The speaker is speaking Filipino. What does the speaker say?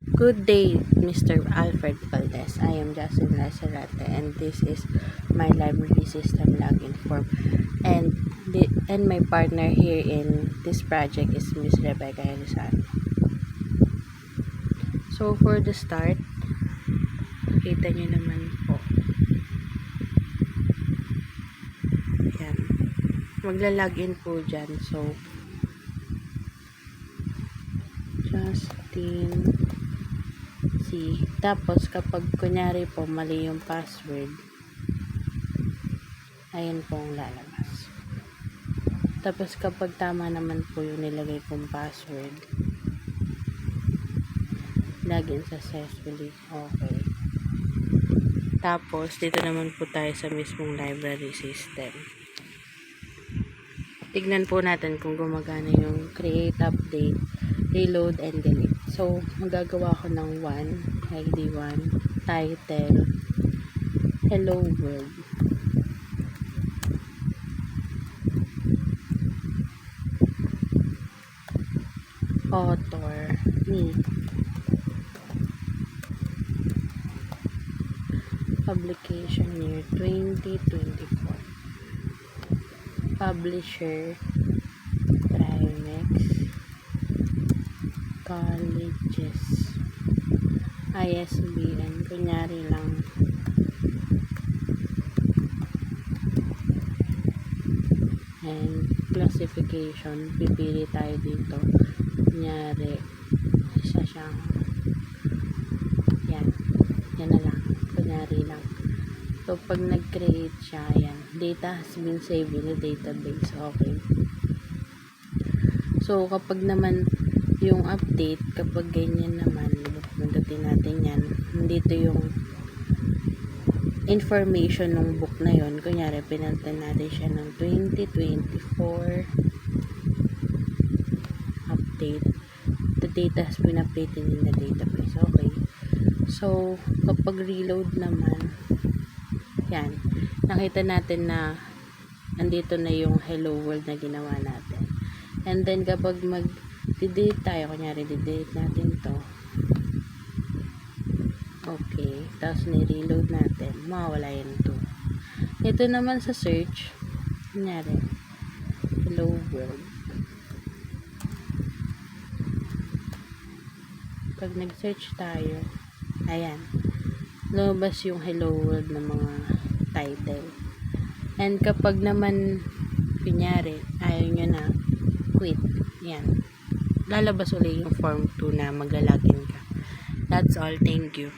Good day, Mr. Alfred Valdez. I am Justin Lacerate, and this is my library system login form. And my partner here in this project is Miss Rebecca Elizalde. So for the start, kita nyo naman po. Ayan. Magla-login po dyan. So, Justin C. Tapos, kapag kunyari po mali yung password, ayan po ang lalabas. Tapos, kapag tama naman po yung nilagay kong password, login successfully. Okay. Tapos, dito naman po tayo sa mismong library system. Tignan po natin kung gumagana yung create, update, reload, and delete. So, magagawa ko ng 1, ID 1, title, hello world. Author, me. Publication year 2024. Publisher, Trimex. Colleges. ISBN, kunyari lang. And classification, pipili tayo dito. Kunyari, isa siyang yan na lang, kunyari lang. So, pag nag-create siya, yan, data has been saved in the database. Okay. So, kapag naman yung update, kapag ganyan naman, pindutin natin yan, dito yung information ng book na yon. Kunyari, pinalitan natin siya ng 2024 update. The data has been updated in the database. Okay. So, kapag reload naman, yan, nakita natin na andito na yung hello world na ginawa natin. And then, kapag delete tayo, kunyari, delete natin to. Okay. Tapos, ni-reload natin. Mawawala yan to. Ito naman sa search, kunyari, hello world. Pag nag-search tayo, ayan, lumabas yung hello world ng mga title. And kapag naman, kunyari, ayaw nyo na, quit. Yan. Lalabas ulit yung form 2 na maglalagin ka. That's all. Thank you.